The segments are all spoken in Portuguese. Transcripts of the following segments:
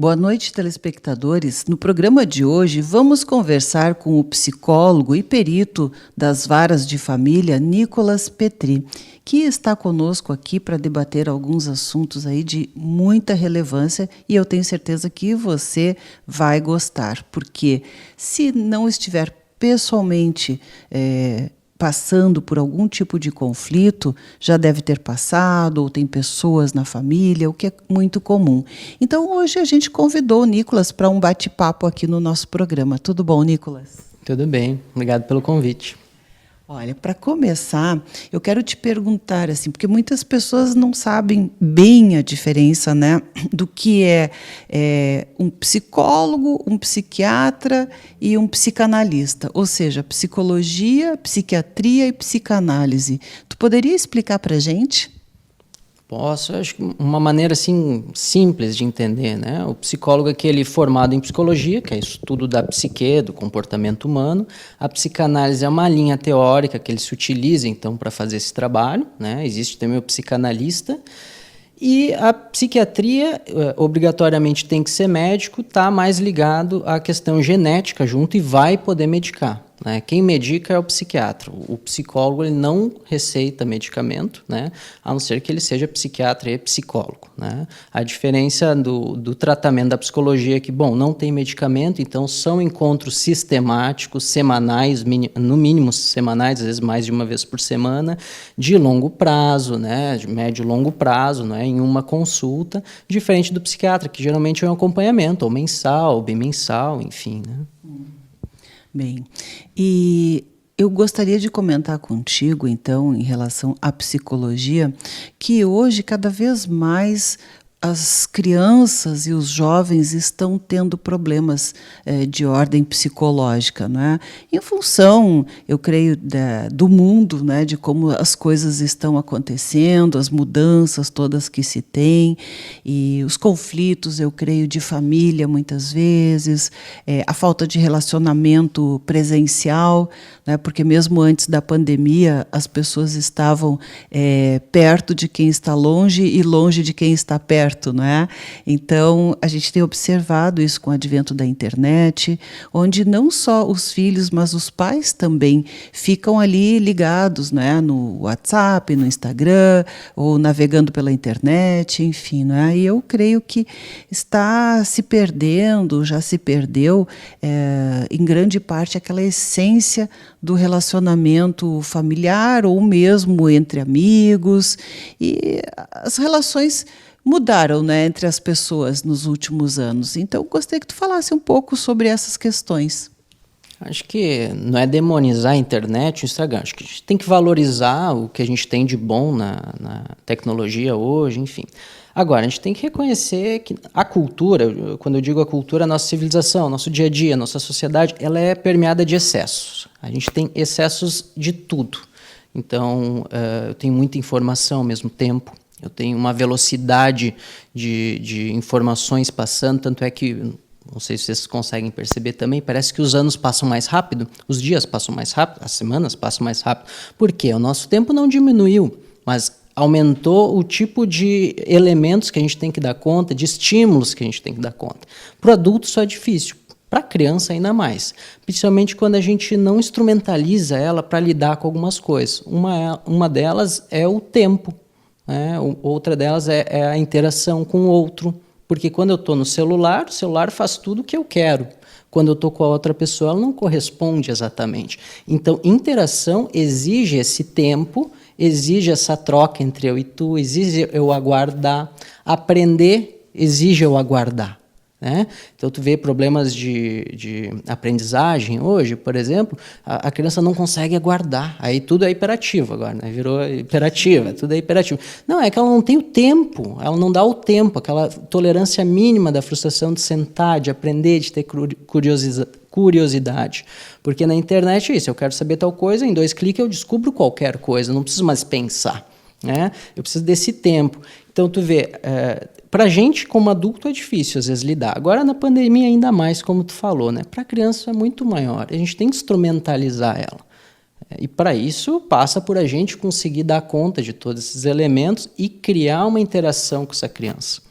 Boa noite, telespectadores. No programa de hoje, vamos conversar com o psicólogo e perito das varas de família, Nicolas Petri, que está conosco aqui para debater alguns assuntos aí de muita relevância e eu tenho certeza que você vai gostar, porque se não estiver pessoalmente passando por algum tipo de conflito, já deve ter passado, ou tem pessoas na família, o que é muito comum. Então, hoje a gente convidou o Nicolas para um bate-papo aqui no nosso programa. Tudo bom, Nicolas? Tudo bem, obrigado pelo convite. Olha, para começar, eu quero te perguntar, assim, porque muitas pessoas não sabem bem a diferença, né, do que é um psicólogo, um psiquiatra e um psicanalista, ou seja, psicologia, psiquiatria e psicanálise. Tu poderia explicar para a gente? Posso, acho que uma maneira assim simples de entender, né? O psicólogo é aquele formado em psicologia, que é estudo da psique, do comportamento humano. A psicanálise é uma linha teórica que ele se utiliza então para fazer esse trabalho, né? Existe também o psicanalista. E a psiquiatria, obrigatoriamente tem que ser médico, está mais ligado à questão genética junto e vai poder medicar, né? Quem medica é o psiquiatra. O psicólogo ele não receita medicamento, né? A não ser que ele seja psiquiatra e psicólogo, né? A diferença do tratamento da psicologia é que, bom, não tem medicamento, então são encontros sistemáticos, semanais, no mínimo semanais, às vezes mais de uma vez por semana, de longo prazo, né? De médio e longo prazo, né? Em uma consulta, diferente do psiquiatra, que geralmente é um acompanhamento, ou mensal, ou bimensal, enfim, né? Bem, e eu gostaria de comentar contigo, então, em relação à psicologia, que hoje, cada vez mais, as crianças e os jovens estão tendo problemas de ordem psicológica, né? Em função, eu creio, do mundo, né? De como as coisas estão acontecendo, as mudanças todas que se tem, e os conflitos, eu creio, de família, muitas vezes, a falta de relacionamento presencial, né? Porque mesmo antes da pandemia, as pessoas estavam perto de quem está longe e longe de quem está perto. Não é? Então, a gente tem observado isso com o advento da internet, onde não só os filhos, mas os pais também ficam ali ligados, né? No WhatsApp, no Instagram, ou navegando pela internet, enfim. Não é? E eu creio que está se perdendo, já se perdeu, em grande parte, aquela essência do relacionamento familiar ou mesmo entre amigos. E as relações mudaram, né, entre as pessoas nos últimos anos. Então, gostaria que tu falasse um pouco sobre essas questões. Acho que não é demonizar a internet, o Instagram. Acho que a gente tem que valorizar o que a gente tem de bom na tecnologia hoje, enfim. Agora, a gente tem que reconhecer que a cultura, quando eu digo a cultura, a nossa civilização, nosso dia a dia, nossa sociedade, ela é permeada de excessos. A gente tem excessos de tudo. Então, eu tenho muita informação ao mesmo tempo. Eu tenho uma velocidade de informações passando, tanto é que, não sei se vocês conseguem perceber também, parece que os anos passam mais rápido, os dias passam mais rápido, as semanas passam mais rápido. Por quê? O nosso tempo não diminuiu, mas aumentou o tipo de elementos que a gente tem que dar conta, de estímulos que a gente tem que dar conta. Para o adulto isso é difícil, para a criança ainda mais, principalmente quando a gente não instrumentaliza ela para lidar com algumas coisas. Uma delas é o tempo. Outra delas é a interação com o outro, porque quando eu estou no celular, o celular faz tudo o que eu quero. Quando eu estou com a outra pessoa, ela não corresponde exatamente. Então, interação exige esse tempo, exige essa troca entre eu e tu, exige eu aguardar. Aprender exige eu aguardar. Né? Então, tu vê problemas de aprendizagem hoje, por exemplo, a criança não consegue aguardar. Aí tudo é hiperativo agora, né? Virou hiperativa, tudo é hiperativo. Não, é que ela não tem o tempo, ela não dá o tempo, aquela tolerância mínima da frustração de sentar, de aprender, de ter curiosidade. Porque na internet é isso, eu quero saber tal coisa, em 2 cliques eu descubro qualquer coisa, não preciso mais pensar. Né? Eu preciso desse tempo. Então, tu vê, para a gente, como adulto, é difícil, às vezes, lidar. Agora, na pandemia, ainda mais, como tu falou, né? Para a criança é muito maior. A gente tem que instrumentalizar ela. E, para isso, passa por a gente conseguir dar conta de todos esses elementos e criar uma interação com essa criança.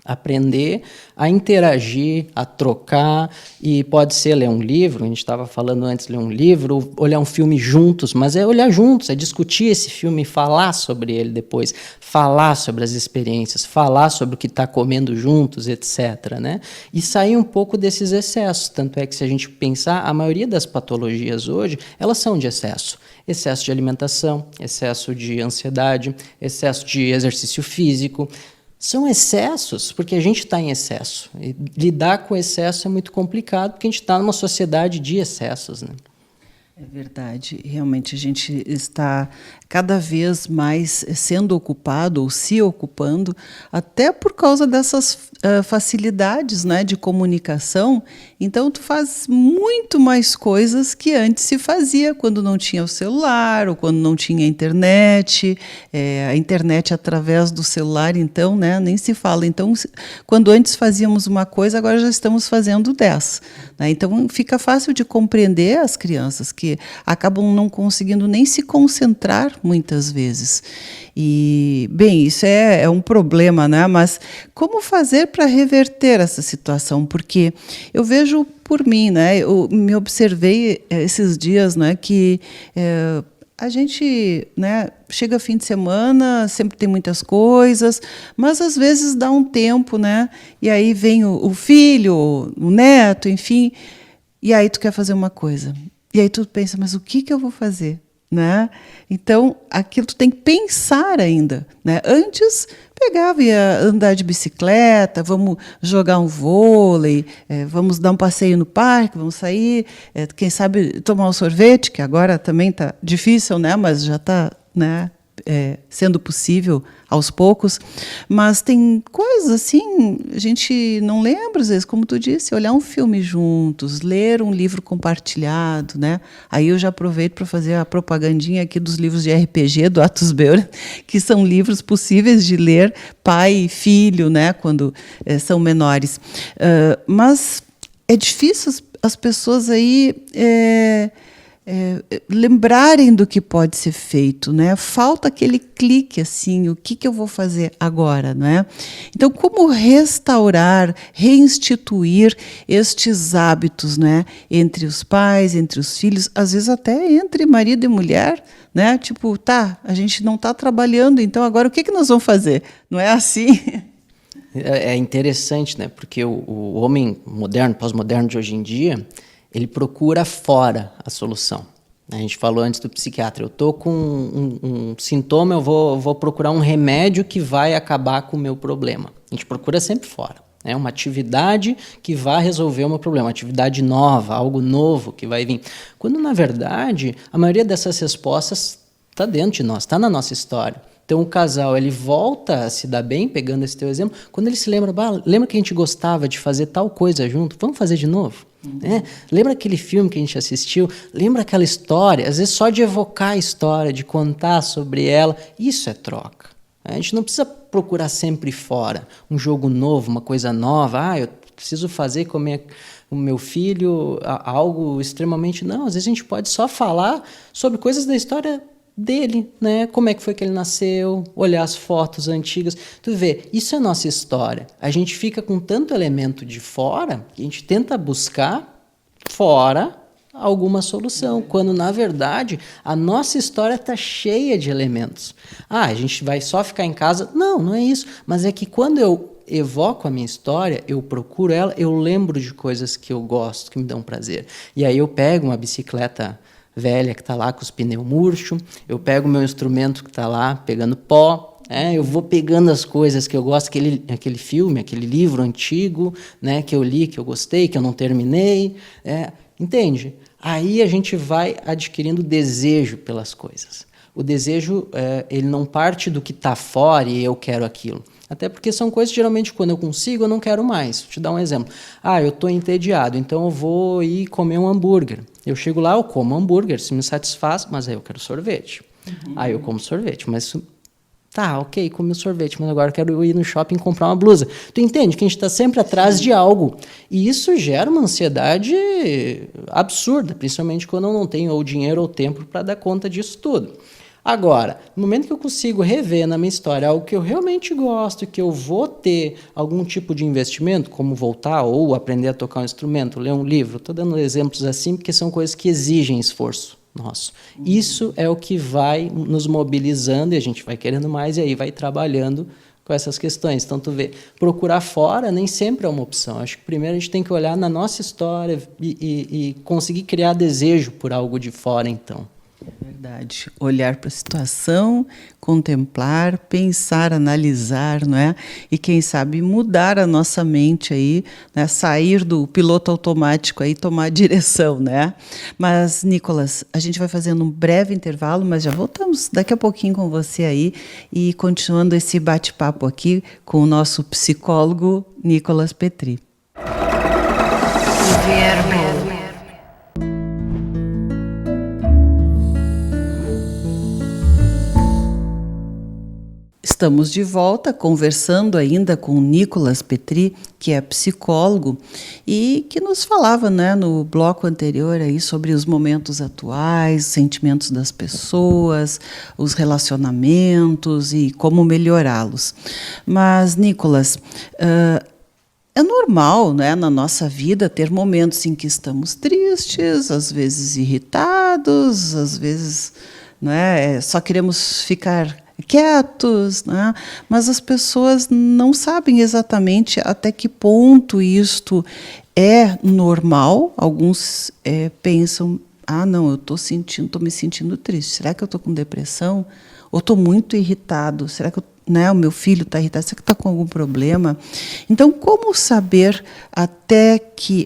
Aprender a interagir, a trocar, e pode ser ler um livro, a gente estava falando antes, ler um livro, olhar um filme juntos, mas é olhar juntos, é discutir esse filme, falar sobre ele depois, falar sobre as experiências, falar sobre o que está comendo juntos, etc., né? E sair um pouco desses excessos, tanto é que se a gente pensar, a maioria das patologias hoje, elas são de excesso. Excesso de alimentação, excesso de ansiedade, excesso de exercício físico. São excessos porque a gente está em excesso. E lidar com excesso é muito complicado porque a gente está numa sociedade de excessos, né? É verdade, realmente a gente está cada vez mais sendo ocupado ou se ocupando, até por causa dessas facilidades, né, de comunicação. Então, tu faz muito mais coisas que antes se fazia, quando não tinha o celular ou quando não tinha a internet. A internet através do celular, então, né, nem se fala. Então, quando antes fazíamos uma coisa, agora já estamos fazendo 10. Né? Então, fica fácil de compreender as crianças que acabam não conseguindo nem se concentrar muitas vezes. E, bem, isso é um problema, né? Mas como fazer para reverter essa situação? Porque eu vejo por mim, né? Eu me observei esses dias, né, que a gente, né, chega fim de semana, sempre tem muitas coisas, mas às vezes dá um tempo, né? E aí vem o filho, o neto, enfim, e aí tu quer fazer uma coisa. E aí tu pensa, mas o que eu vou fazer? Né? Então, aquilo tu tem que pensar ainda. Né? Antes, pegava e ia andar de bicicleta, vamos jogar um vôlei, vamos dar um passeio no parque, vamos sair, quem sabe tomar um sorvete, que agora também está difícil, né? Mas já está, né, sendo possível aos poucos, mas tem coisas assim, a gente não lembra às vezes, como tu disse, olhar um filme juntos, ler um livro compartilhado, né? Aí eu já aproveito para fazer a propagandinha aqui dos livros de RPG do Atos Beurer, que são livros possíveis de ler pai e filho, né? Quando são menores. Mas é difícil as pessoas aí lembrarem do que pode ser feito, né? Falta aquele clique assim, o que eu vou fazer agora, né? Então, como restaurar, reinstituir estes hábitos, né? Entre os pais, entre os filhos, às vezes até entre marido e mulher, né? Tipo, tá, a gente não está trabalhando, então agora o que nós vamos fazer? Não é assim? É interessante, né? Porque o homem moderno, pós-moderno de hoje em dia, ele procura fora a solução. A gente falou antes do psiquiatra, eu estou com um sintoma, eu vou procurar um remédio que vai acabar com o meu problema. A gente procura sempre fora. É uma atividade que vai resolver o meu problema, uma atividade nova, algo novo que vai vir. Quando, na verdade, a maioria dessas respostas está dentro de nós, está na nossa história. Então, o casal, ele volta a se dar bem, pegando esse teu exemplo, quando ele se lembra, lembra que a gente gostava de fazer tal coisa junto? Vamos fazer de novo? Né? Lembra aquele filme que a gente assistiu? Lembra aquela história? Às vezes, só de evocar a história, de contar sobre ela, isso é troca. A gente não precisa procurar sempre fora um jogo novo, uma coisa nova. Eu preciso fazer com o meu filho algo extremamente... Não, às vezes a gente pode só falar sobre coisas da história dele, né? Como é que foi que ele nasceu, olhar as fotos antigas. Tu vê, isso é nossa história. A gente fica com tanto elemento de fora que a gente tenta buscar fora alguma solução, quando, na verdade, a nossa história está cheia de elementos. A gente vai só ficar em casa? Não, não é isso. Mas é que quando eu evoco a minha história, eu procuro ela, eu lembro de coisas que eu gosto, que me dão prazer. E aí eu pego uma bicicleta velha que está lá com os pneus murchos, eu pego o meu instrumento que está lá pegando pó, eu vou pegando as coisas que eu gosto, aquele filme, aquele livro antigo, né, que eu li, que eu gostei, que eu não terminei, entende? Aí a gente vai adquirindo desejo pelas coisas. O desejo, ele não parte do que está fora e eu quero aquilo. Até porque são coisas, geralmente, quando eu consigo, eu não quero mais. Vou te dar um exemplo. Eu estou entediado, então eu vou ir comer um hambúrguer. Eu chego lá, eu como hambúrguer, se me satisfaz, mas aí eu quero sorvete. Aí eu como sorvete, mas... Tá, ok, comi o sorvete, mas agora eu quero ir no shopping comprar uma blusa. Tu entende que a gente está sempre atrás de algo. E isso gera uma ansiedade absurda, principalmente quando eu não tenho ou dinheiro ou tempo para dar conta disso tudo. Agora, no momento que eu consigo rever na minha história algo que eu realmente gosto, que eu vou ter algum tipo de investimento, como voltar ou aprender a tocar um instrumento, ler um livro, estou dando exemplos assim porque são coisas que exigem esforço nosso. Isso é o que vai nos mobilizando e a gente vai querendo mais e aí vai trabalhando com essas questões. Então, tu vê, procurar fora nem sempre é uma opção. Acho que primeiro a gente tem que olhar na nossa história e conseguir criar desejo por algo de fora, então. É verdade. Olhar para a situação, contemplar, pensar, analisar, não é? E quem sabe mudar a nossa mente aí, né? Sair do piloto automático aí, tomar a direção, né? Mas, Nicolas, a gente vai fazendo um breve intervalo, mas já voltamos daqui a pouquinho com você aí e continuando esse bate-papo aqui com o nosso psicólogo Nicolas Petri. Estamos de volta conversando ainda com o Nicolas Petri, que é psicólogo e que nos falava, né, no bloco anterior aí sobre os momentos atuais, os sentimentos das pessoas, os relacionamentos e como melhorá-los. Mas, Nicolas, é normal, né, na nossa vida ter momentos em que estamos tristes, às vezes irritados, às vezes, né, só queremos ficar quietos, né? Mas as pessoas não sabem exatamente até que ponto isto é normal. Alguns pensam, não, eu estou me sentindo triste. Será que eu estou com depressão? Ou estou muito irritado? Será que o meu filho está irritado? Será que está com algum problema? Então, como saber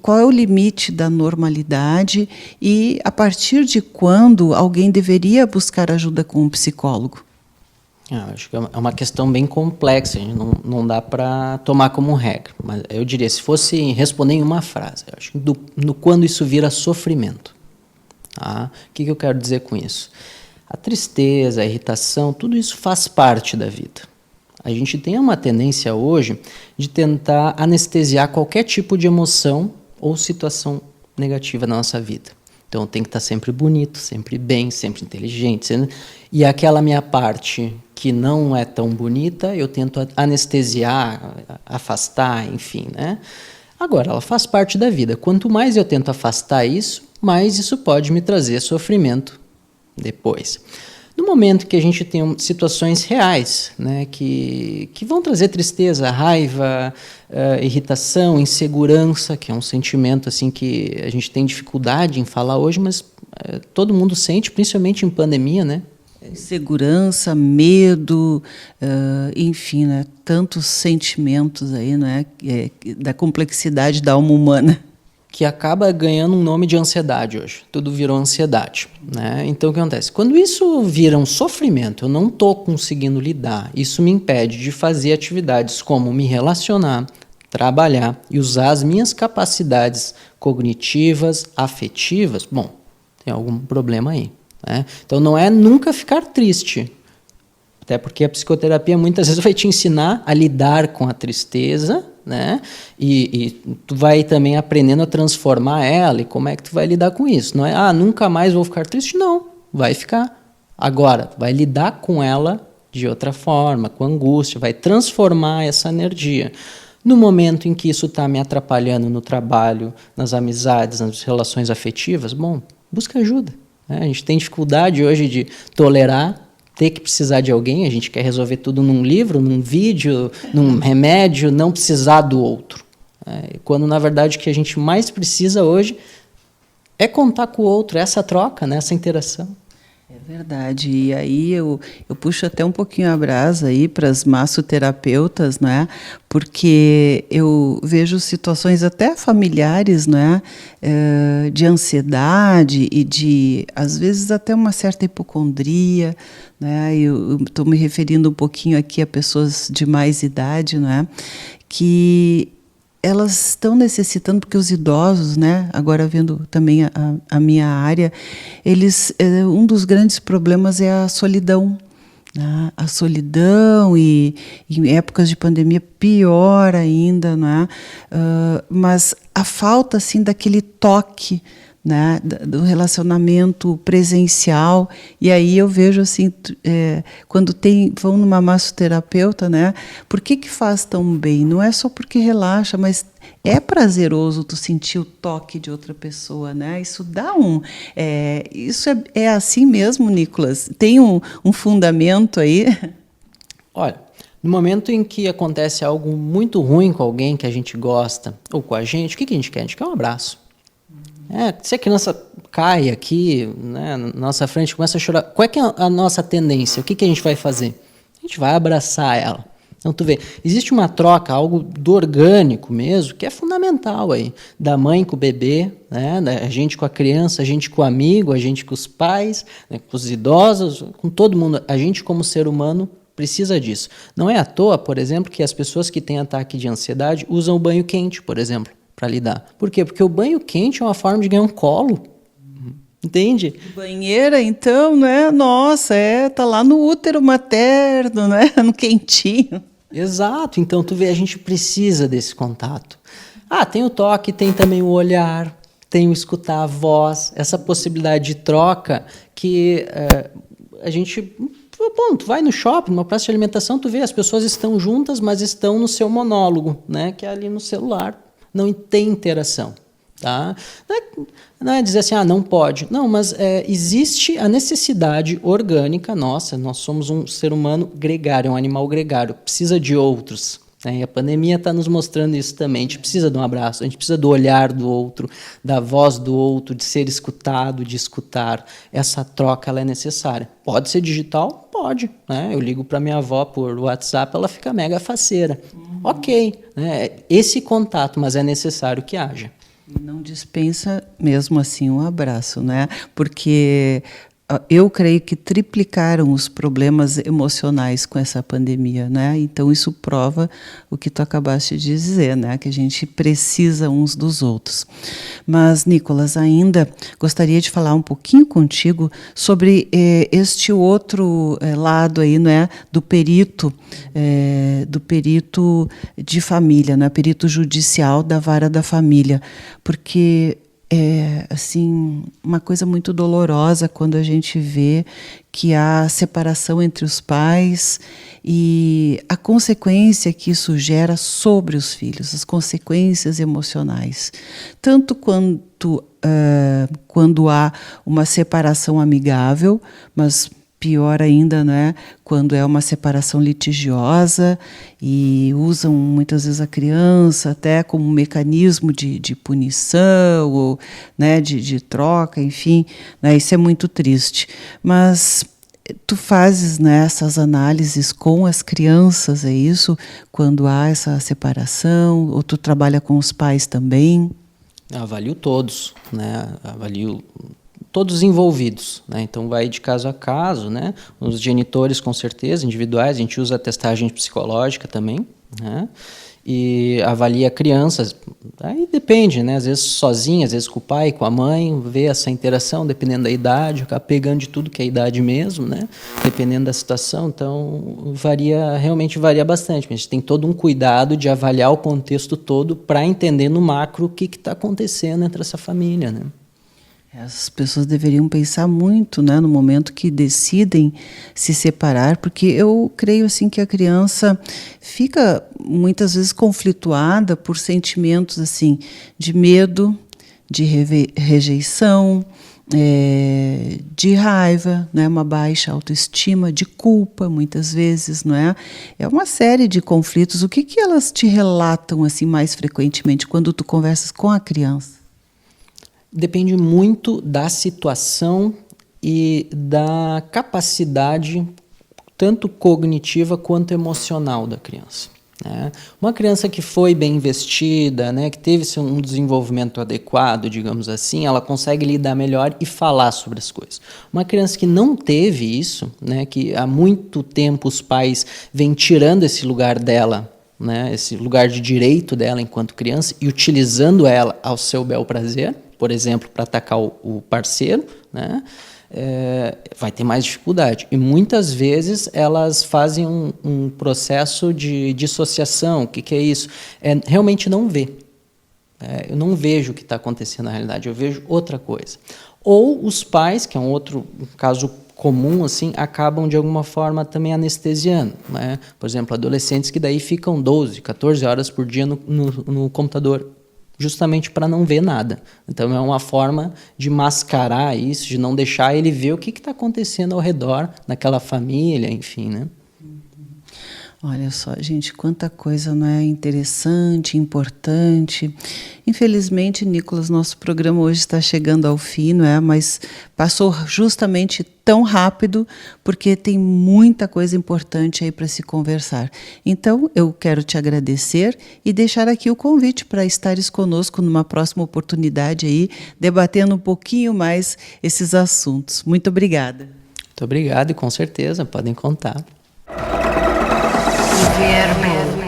qual é o limite da normalidade e a partir de quando alguém deveria buscar ajuda com um psicólogo? Acho que é uma questão bem complexa, não dá para tomar como regra. Mas eu diria, se fosse responder em uma frase, eu acho que quando isso vira sofrimento. Tá? O que eu quero dizer com isso? A tristeza, a irritação, tudo isso faz parte da vida. A gente tem uma tendência hoje de tentar anestesiar qualquer tipo de emoção ou situação negativa na nossa vida. Então tem que estar sempre bonito, sempre bem, sempre inteligente. E aquela minha parte que não é tão bonita, eu tento anestesiar, afastar, enfim, né? Agora, ela faz parte da vida. Quanto mais eu tento afastar isso, mais isso pode me trazer sofrimento depois. No momento que a gente tem situações reais, né, que vão trazer tristeza, raiva, irritação, insegurança, que é um sentimento assim que a gente tem dificuldade em falar hoje, mas todo mundo sente, principalmente em pandemia, né? Insegurança, medo, enfim, né, tantos sentimentos aí, né, da complexidade da alma humana. Que acaba ganhando um nome de ansiedade hoje. Tudo virou ansiedade, né? Então, o que acontece? Quando isso vira um sofrimento, eu não estou conseguindo lidar, isso me impede de fazer atividades como me relacionar, trabalhar e usar as minhas capacidades cognitivas, afetivas, bom, tem algum problema aí, né? Então, não é nunca ficar triste, até porque a psicoterapia muitas vezes vai te ensinar a lidar com a tristeza, né? E tu vai também aprendendo a transformar ela e como é que tu vai lidar com isso. Não é, nunca mais vou ficar triste. Não, vai ficar. Agora, vai lidar com ela de outra forma, com angústia, vai transformar essa energia. No momento em que isso está me atrapalhando no trabalho, nas amizades, nas relações afetivas, bom, busca ajuda, né? A gente tem dificuldade hoje de tolerar ter que precisar de alguém, a gente quer resolver tudo num livro, num vídeo, num remédio, não precisar do outro. Quando, na verdade, o que a gente mais precisa hoje é contar com o outro, essa troca, né, essa interação. É verdade, e aí eu puxo até um pouquinho a brasa aí para as massoterapeutas, né? Porque eu vejo situações até familiares, né? De ansiedade e de, às vezes, até uma certa hipocondria, né? Eu estou me referindo um pouquinho aqui a pessoas de mais idade, né? Que elas estão necessitando, porque os idosos, né, agora vendo também a minha área, um dos grandes problemas é a solidão. Né? A solidão e em épocas de pandemia pior ainda, né? Mas a falta assim, daquele toque, né, do relacionamento presencial. E aí eu vejo assim, quando vão numa massoterapeuta, né, por que faz tão bem? Não é só porque relaxa, mas é prazeroso tu sentir o toque de outra pessoa, né? Isso dá isso é assim mesmo, Nicolas? Tem um fundamento aí? Olha, no momento em que acontece algo muito ruim com alguém que a gente gosta, ou com a gente, o que a gente quer? A gente quer um abraço. Se a criança cai aqui, né, na nossa frente, começa a chorar, qual é que é a nossa tendência? O que a gente vai fazer? A gente vai abraçar ela. Então, tu vê, existe uma troca, algo do orgânico mesmo, que é fundamental aí, da mãe com o bebê, né, a gente com a criança, a gente com o amigo, a gente com os pais, né, com os idosos, com todo mundo. A gente, como ser humano, precisa disso. Não é à toa, por exemplo, que as pessoas que têm ataque de ansiedade usam o banho quente, por exemplo, para lidar. Por quê? Porque o banho quente é uma forma de ganhar um colo. Entende? Banheira, então, né? Nossa, tá lá no útero materno, né? No quentinho. Exato. Então, tu vê, a gente precisa desse contato. Tem o toque, tem também o olhar, tem o escutar a voz, essa possibilidade de troca que a gente... Bom, tu vai no shopping, numa praça de alimentação, tu vê, as pessoas estão juntas, mas estão no seu monólogo, né? Que é ali no celular. Não tem interação. Tá? Não é dizer assim, não pode. Não, mas existe a necessidade orgânica nossa. Nós somos um ser humano gregário, um animal gregário, precisa de outros. Né? E a pandemia está nos mostrando isso também. A gente precisa de um abraço, a gente precisa do olhar do outro, da voz do outro, de ser escutado, de escutar. Essa troca ela é necessária. Pode ser digital? Pode. Né? Eu ligo para minha avó por WhatsApp, ela fica mega faceira. Ok, né? Esse contato, mas é necessário que haja. Não dispensa mesmo assim um abraço, né? Porque eu creio que triplicaram os problemas emocionais com essa pandemia, né? Então isso prova o que tu acabaste de dizer, né? Que a gente precisa uns dos outros. Mas, Nicolas, ainda gostaria de falar um pouquinho contigo sobre este outro lado aí, né? Do perito de família, né? Perito judicial da vara da família, porque assim, uma coisa muito dolorosa quando a gente vê que há separação entre os pais e a consequência que isso gera sobre os filhos, as consequências emocionais. Tanto quando há uma separação amigável, mas pior ainda, né, quando é uma separação litigiosa e usam muitas vezes a criança até como um mecanismo de punição ou, né, de troca, enfim, né, isso é muito triste. Mas tu fazes, né, essas análises com as crianças, é isso? Quando há essa separação, ou tu trabalha com os pais também? Eu avalio todos, né, avalio todos envolvidos, né? Então vai de caso a caso, né? Os genitores com certeza, individuais, a gente usa a testagem psicológica também, né? E avalia crianças, aí depende, né? Às vezes sozinha, às vezes com o pai, com a mãe, vê essa interação, dependendo da idade, acaba pegando de tudo que é a idade mesmo, né? Dependendo da situação, então realmente varia bastante, mas a gente tem todo um cuidado de avaliar o contexto todo para entender no macro o que está acontecendo entre essa família, né? As pessoas deveriam pensar muito, né, no momento que decidem se separar, porque eu creio assim que a criança fica muitas vezes conflituada por sentimentos assim de medo, de rejeição, de raiva, né, uma baixa autoestima, de culpa muitas vezes, não é? É uma série de conflitos. O que elas te relatam assim mais frequentemente quando tu conversas com a criança? Depende muito da situação e da capacidade, tanto cognitiva quanto emocional da criança. Né? Uma criança que foi bem investida, né, que teve um desenvolvimento adequado, digamos assim, ela consegue lidar melhor e falar sobre as coisas. Uma criança que não teve isso, né, que há muito tempo os pais vêm tirando esse lugar dela, né, esse lugar de direito dela enquanto criança e utilizando ela ao seu bel prazer, por exemplo, para atacar o parceiro, né, vai ter mais dificuldade. E muitas vezes elas fazem um processo de dissociação. O que é isso? É realmente não ver. Eu não vejo o que está acontecendo na realidade, eu vejo outra coisa. Ou os pais, que é um outro caso comum, assim, acabam de alguma forma também anestesiando, né? Por exemplo, adolescentes que daí ficam 12, 14 horas por dia no computador, justamente para não ver nada. Então é uma forma de mascarar isso, de não deixar ele ver o que está acontecendo ao redor naquela família, enfim, né? Olha só, gente, quanta coisa não é interessante, importante. Infelizmente, Nicolas, nosso programa hoje está chegando ao fim, não é? Mas passou justamente tão rápido porque tem muita coisa importante aí para se conversar. Então, eu quero te agradecer e deixar aqui o convite para estares conosco numa próxima oportunidade aí, debatendo um pouquinho mais esses assuntos. Muito obrigada. Muito obrigado e com certeza podem contar. Verbo.